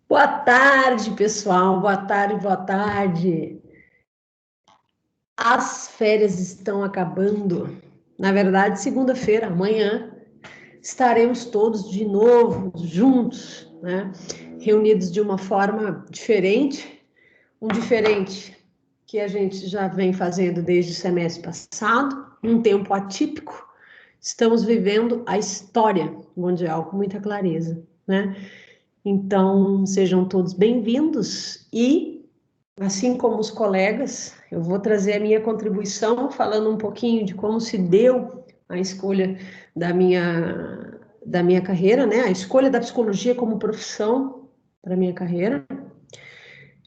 Boa tarde, pessoal. Boa tarde, boa tarde. As férias estão acabando. Na verdade, segunda-feira, amanhã, estaremos todos de novo juntos, né? Reunidos de uma forma diferente, um diferente que a gente já vem fazendo desde o semestre passado, um tempo atípico. Estamos vivendo a história mundial com muita clareza, né? Então, sejam todos bem-vindos e assim como os colegas, eu vou trazer a minha contribuição falando um pouquinho de como se deu a escolha da minha carreira, né? A escolha da psicologia como profissão para a minha carreira.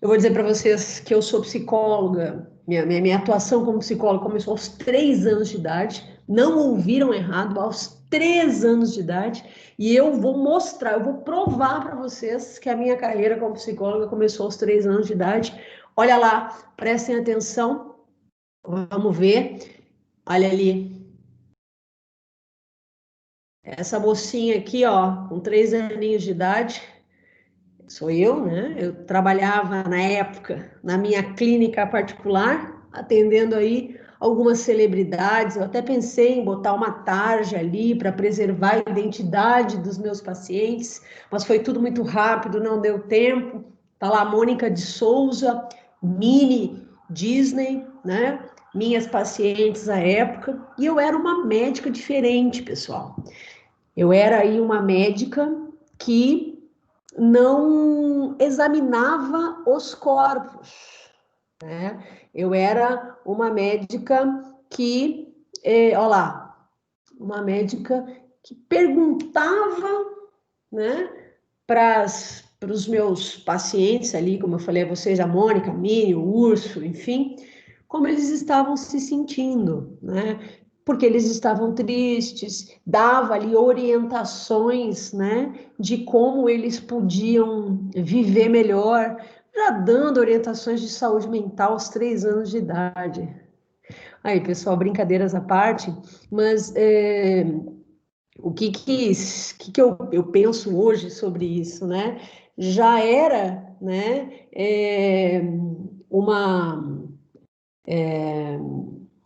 Eu vou dizer para vocês que eu sou psicóloga, minha atuação como psicóloga começou aos 3 anos de idade, não ouviram errado, aos 3 anos de idade, e eu vou mostrar, eu vou provar para vocês que a minha carreira como psicóloga começou aos 3 anos de idade. Olha lá, prestem atenção, vamos ver, olha ali, essa mocinha aqui, ó, com 3 aninhos de idade, sou eu, né? Eu trabalhava na época na minha clínica particular, atendendo aí algumas celebridades. Eu até pensei em botar uma tarja ali para preservar a identidade dos meus pacientes, mas foi tudo muito rápido, não deu tempo. Tá lá a Mônica de Souza, mini Disney, né? Minhas pacientes à época, e eu era uma médica diferente, pessoal. Eu era aí uma médica que não examinava os corpos, né? Eu era uma médica que, olha lá, uma médica que perguntava, né, para os meus pacientes ali, como eu falei a vocês, a Mônica, a Mini, o Urso, enfim, como eles estavam se sentindo, né? Porque eles estavam tristes, dava ali orientações, né, de como eles podiam viver melhor, já dando orientações de saúde mental aos 3 anos de idade. Aí, pessoal, brincadeiras à parte, mas o que eu penso hoje sobre isso, né? Já era, né, uma,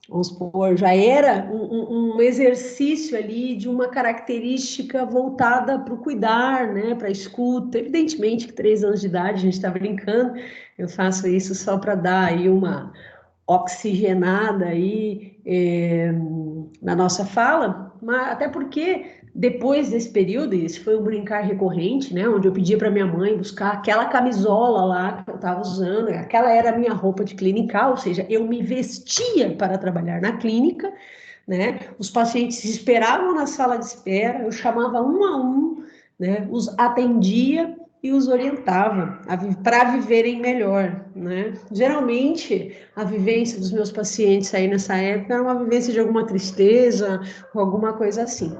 vamos supor, já era um exercício ali de uma característica voltada para o cuidar, né, para a escuta. Evidentemente que 3 anos de idade, a gente está brincando, eu faço isso só para dar aí uma oxigenada aí na nossa fala, mas até porque depois desse período, isso foi um brincar recorrente, né, onde eu pedia para minha mãe buscar aquela camisola lá que eu estava usando, aquela era a minha roupa de clinical, ou seja, eu me vestia para trabalhar na clínica, né, os pacientes esperavam na sala de espera, eu chamava um a um, né, os atendia e os orientava para viverem melhor, né? Geralmente, a vivência dos meus pacientes aí nessa época era uma vivência de alguma tristeza ou alguma coisa assim.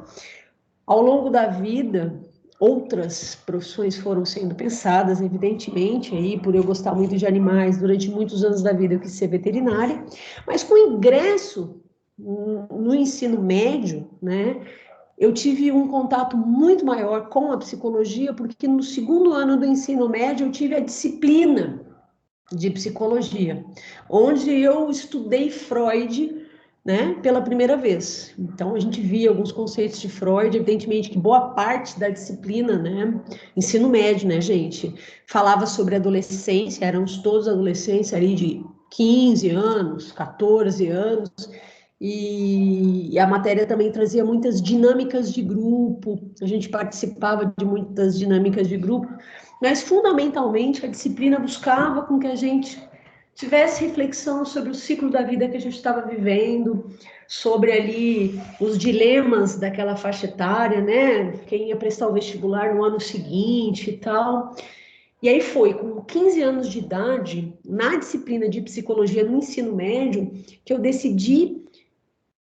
Ao longo da vida, outras profissões foram sendo pensadas, evidentemente, aí por eu gostar muito de animais, durante muitos anos da vida eu quis ser veterinária, mas com o ingresso no ensino médio, né, eu tive um contato muito maior com a psicologia, porque no segundo ano do ensino médio eu tive a disciplina de psicologia, onde eu estudei Freud, né, pela primeira vez. Então a gente via alguns conceitos de Freud, evidentemente que boa parte da disciplina, né, ensino médio, né, gente, falava sobre adolescência, éramos todos adolescentes ali de 15 anos, 14 anos, e a matéria também trazia muitas dinâmicas de grupo, a gente participava de muitas dinâmicas de grupo, mas fundamentalmente a disciplina buscava com que a gente tivesse reflexão sobre o ciclo da vida que a gente estava vivendo, sobre ali os dilemas daquela faixa etária, né? Quem ia prestar o vestibular no ano seguinte e tal. E aí foi com 15 anos de idade, na disciplina de psicologia no ensino médio, que eu decidi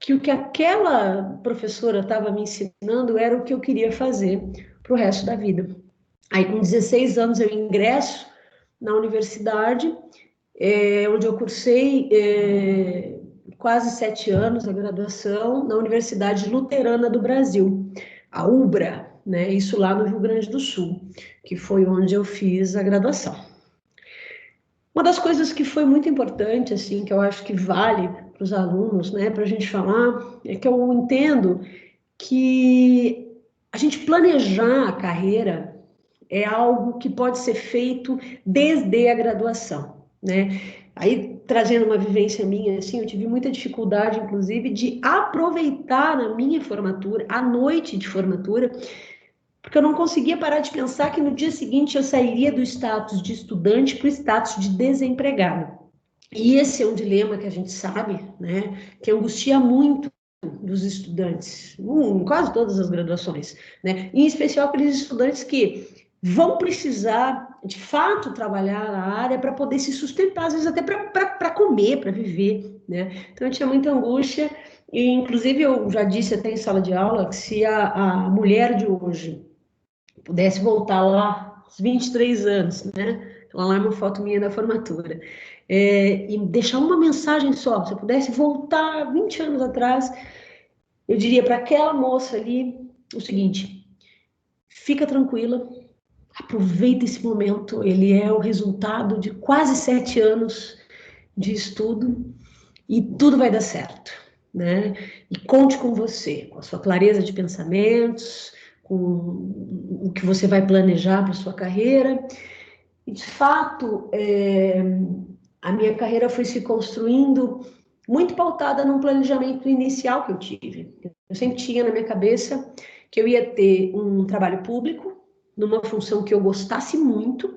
que o que aquela professora estava me ensinando era o que eu queria fazer para o resto da vida. Aí, com 16 anos, eu ingresso na universidade, onde eu cursei quase 7 anos a graduação na Universidade Luterana do Brasil, a UBRA. né? Isso lá no Rio Grande do Sul, que foi onde eu fiz a graduação. Uma das coisas que foi muito importante, assim, que eu acho que vale para os alunos, né, para a gente falar, é que eu entendo que a gente planejar a carreira é algo que pode ser feito desde a graduação, né? Aí, trazendo uma vivência minha, assim, eu tive muita dificuldade, inclusive, de aproveitar a minha formatura, a noite de formatura, porque eu não conseguia parar de pensar que no dia seguinte eu sairia do status de estudante para o status de desempregado. E esse é um dilema que a gente sabe, né, que angustia muito dos estudantes, em quase todas as graduações, né, em especial aqueles estudantes que vão precisar, de fato, trabalhar na área para poder se sustentar, às vezes até para comer, para viver, né. Então eu tinha muita angústia, e inclusive eu já disse até em sala de aula que se a mulher de hoje pudesse voltar lá aos 23 anos, né? Lá é uma foto minha da formatura. E deixar uma mensagem só, se eu pudesse voltar 20 anos atrás, eu diria para aquela moça ali o seguinte: fica tranquila, aproveita esse momento, ele é o resultado de quase 7 anos de estudo e tudo vai dar certo, né? E conte com você, com a sua clareza de pensamentos, com o que você vai planejar para sua carreira. E, de fato, a minha carreira foi se construindo muito pautada num planejamento inicial que eu tive. Eu sempre tinha na minha cabeça que eu ia ter um trabalho público, numa função que eu gostasse muito,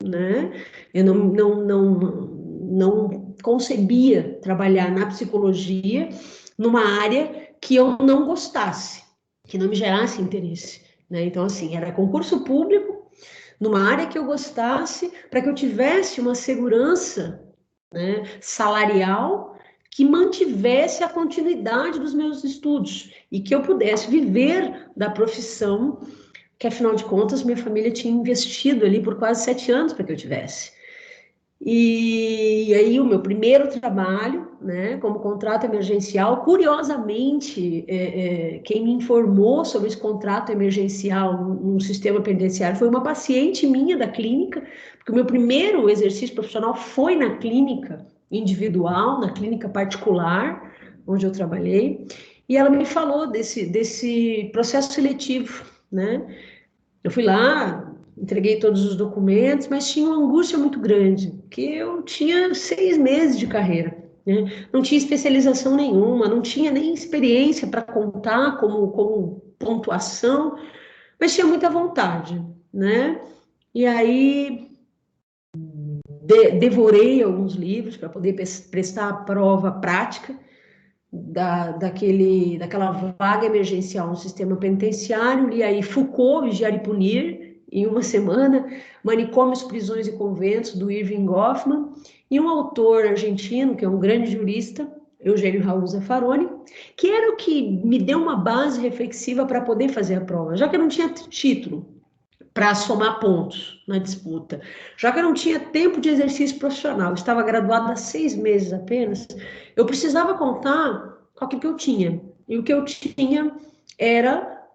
né? Eu não concebia trabalhar na psicologia numa área que eu não gostasse, que não me gerasse interesse, né? Então, assim, era concurso público, numa área que eu gostasse, para que eu tivesse uma segurança, né, salarial que mantivesse a continuidade dos meus estudos e que eu pudesse viver da profissão que, afinal de contas, minha família tinha investido ali por quase 7 anos para que eu tivesse. E aí o meu primeiro trabalho, né, como contrato emergencial, curiosamente, quem me informou sobre esse contrato emergencial no sistema penitenciário foi uma paciente minha da clínica, porque o meu primeiro exercício profissional foi na clínica individual, na clínica particular, onde eu trabalhei, e ela me falou desse processo seletivo, né? Eu fui lá, entreguei todos os documentos, mas tinha uma angústia muito grande, porque eu tinha 6 meses de carreira, né? Não tinha especialização nenhuma, não tinha nem experiência para contar como pontuação, mas tinha muita vontade, né? E aí devorei alguns livros para poder prestar a prova prática daquela vaga emergencial no sistema penitenciário, li aí Foucault, Vigiar e Punir, em uma semana, Manicômios, Prisões e Conventos, do Irving Goffman, e um autor argentino, que é um grande jurista, Eugênio Raul Zaffaroni, que era o que me deu uma base reflexiva para poder fazer a prova, já que eu não tinha título para somar pontos na disputa. Já que eu não tinha tempo de exercício profissional, estava graduada há 6 meses apenas, eu precisava contar com aquilo que eu tinha. E o que eu tinha era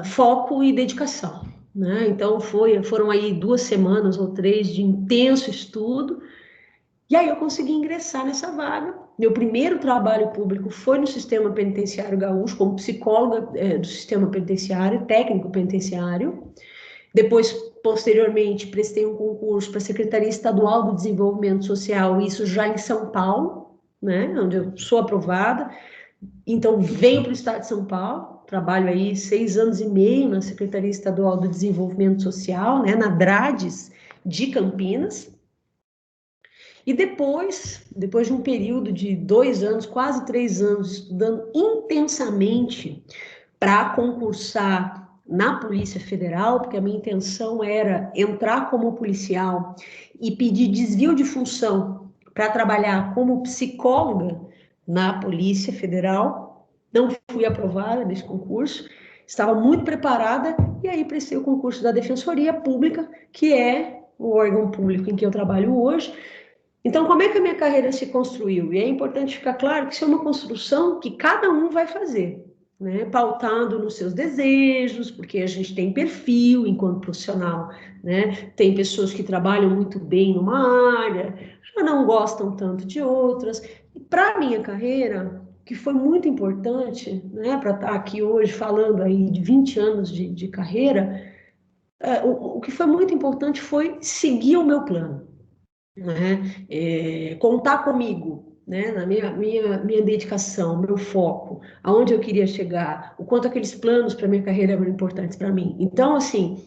foco e dedicação, né? Então foram aí 2 semanas ou 3 de intenso estudo, e aí eu consegui ingressar nessa vaga. Meu primeiro trabalho público foi no sistema penitenciário gaúcho, como psicóloga do sistema penitenciário, técnico penitenciário. Depois, posteriormente, prestei um concurso para a Secretaria Estadual do Desenvolvimento Social, isso já em São Paulo, né, onde eu sou aprovada. Então, venho para o estado de São Paulo, trabalho aí 6 anos e meio na Secretaria Estadual do Desenvolvimento Social, né, na DRADES de Campinas. E depois de um período de 2 anos, quase 3 anos, estudando intensamente para concursar na Polícia Federal, porque a minha intenção era entrar como policial e pedir desvio de função para trabalhar como psicóloga na Polícia Federal. Não fui aprovada nesse concurso, estava muito preparada e aí prestei o concurso da Defensoria Pública, que é o órgão público em que eu trabalho hoje. Então, como é que a minha carreira se construiu? E é importante ficar claro que isso é uma construção que cada um vai fazer. né, pautado nos seus desejos, porque a gente tem perfil enquanto profissional, né? Tem pessoas que trabalham muito bem numa área, já não gostam tanto de outras. E para a minha carreira, que foi muito importante, né, para estar aqui hoje falando aí de 20 anos de carreira, o que foi muito importante foi seguir o meu plano, né? Contar comigo, né? Na minha dedicação, meu foco, aonde eu queria chegar, o quanto aqueles planos para minha carreira eram importantes para mim. Então, assim,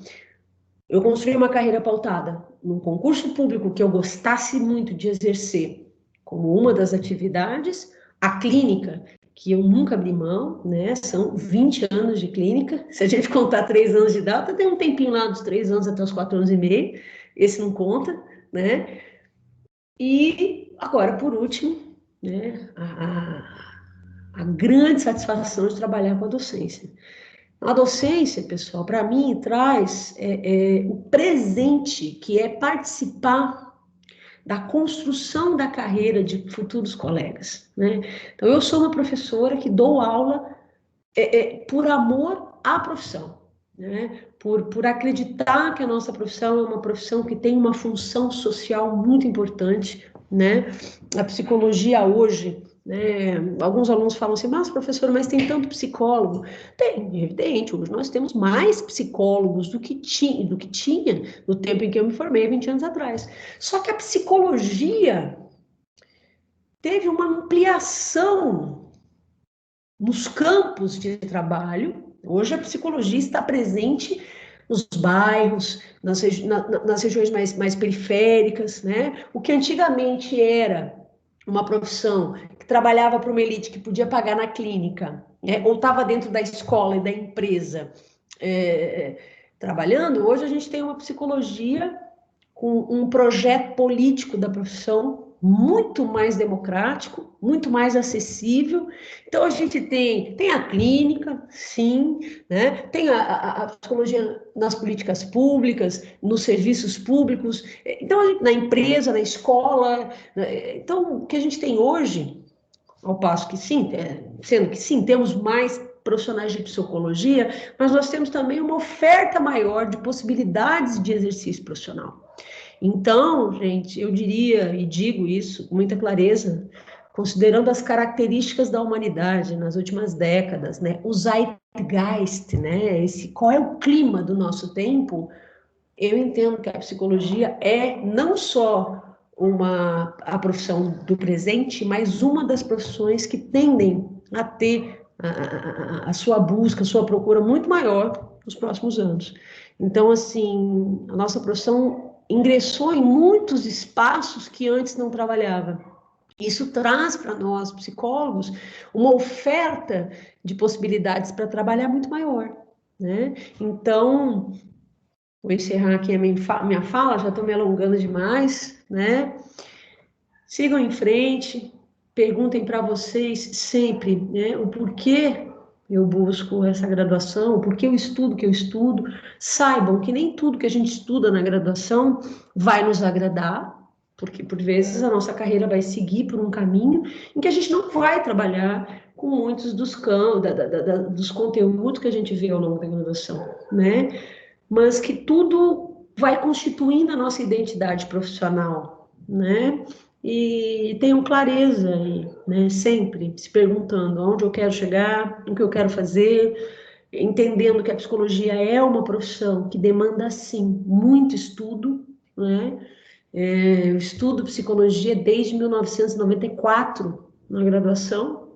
eu construí uma carreira pautada num concurso público que eu gostasse muito de exercer como uma das atividades, a clínica, que eu nunca abri mão, né? São 20 anos de clínica. Se a gente contar 3 anos de idade, tem um tempinho lá dos 3 anos até os 4 anos e meio, esse não conta, né? E agora, por último, né, a grande satisfação de trabalhar com a docência. A docência, pessoal, para mim, traz o presente, que é participar da construção da carreira de futuros colegas, né? Então, eu sou uma professora que dou aula por amor à profissão, né? Por acreditar que a nossa profissão é uma profissão que tem uma função social muito importante, né? A psicologia hoje, né? Alguns alunos falam assim, mas professor, mas tem tanto psicólogo. Tem, é evidente, hoje nós temos mais psicólogos do que tinha no tempo em que eu me formei, 20 anos atrás. Só que a psicologia teve uma ampliação nos campos de trabalho. Hoje a psicologia está presente nos bairros, nas regiões mais periféricas, né? O que antigamente era uma profissão que trabalhava para uma elite que podia pagar na clínica, né? Ou estava dentro da escola e da empresa trabalhando, hoje a gente tem uma psicologia com um projeto político da profissão muito mais democrático, muito mais acessível. Então, a gente tem a clínica, sim, né? Tem a psicologia nas políticas públicas, nos serviços públicos, então, na empresa, na escola. Então, o que a gente tem hoje, ao passo que sim, sendo que sim, temos mais profissionais de psicologia, mas nós temos também uma oferta maior de possibilidades de exercício profissional. Então, gente, eu diria e digo isso com muita clareza, considerando as características da humanidade nas últimas décadas, né, o zeitgeist, né, qual é o clima do nosso tempo, eu entendo que a psicologia é não só a profissão do presente, mas uma das profissões que tendem a ter a sua busca, a sua procura muito maior nos próximos anos. Então, assim, a nossa profissão ingressou em muitos espaços que antes não trabalhava. Isso traz para nós, psicólogos, uma oferta de possibilidades para trabalhar muito maior, né? Então, vou encerrar aqui a minha fala, já estou me alongando demais, né? Sigam em frente, perguntem para vocês sempre, né, o porquê eu busco essa graduação, o porquê eu estudo o que eu estudo. Saibam que nem tudo que a gente estuda na graduação vai nos agradar, porque por vezes a nossa carreira vai seguir por um caminho em que a gente não vai trabalhar com muitos dos conteúdos que a gente vê ao longo da graduação, né? Mas que tudo vai constituindo a nossa identidade profissional, né? E tenham clareza aí, né? Sempre se perguntando onde eu quero chegar, o que eu quero fazer, entendendo que a psicologia é uma profissão que demanda, sim, muito estudo, né? Eu estudo psicologia desde 1994 na graduação,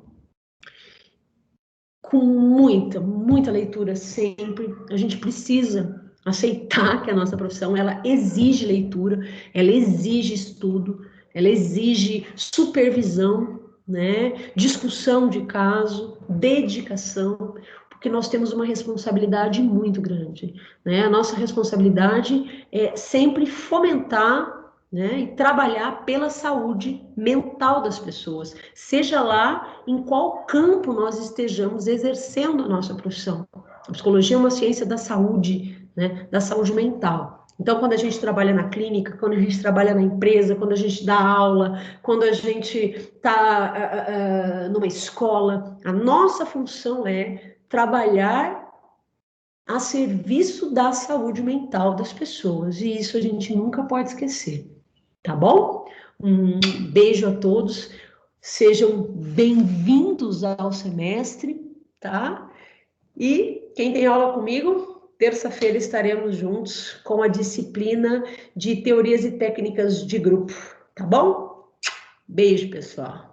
com muita leitura sempre. A gente precisa aceitar que a nossa profissão, ela exige leitura, ela exige estudo, ela exige supervisão, né? Discussão de caso, dedicação, porque nós temos uma responsabilidade muito grande, né? A nossa responsabilidade é sempre fomentar, né, e trabalhar pela saúde mental das pessoas, seja lá em qual campo nós estejamos exercendo a nossa profissão. A psicologia é uma ciência da saúde, né, da saúde mental. Então, quando a gente trabalha na clínica, quando a gente trabalha na empresa, quando a gente dá aula, quando a gente está numa escola, a nossa função é trabalhar a serviço da saúde mental das pessoas. E isso a gente nunca pode esquecer, tá bom? Um beijo a todos, sejam bem-vindos ao semestre, tá? E quem tem aula comigo, terça-feira estaremos juntos com a disciplina de teorias e técnicas de grupo, tá bom? Beijo, pessoal.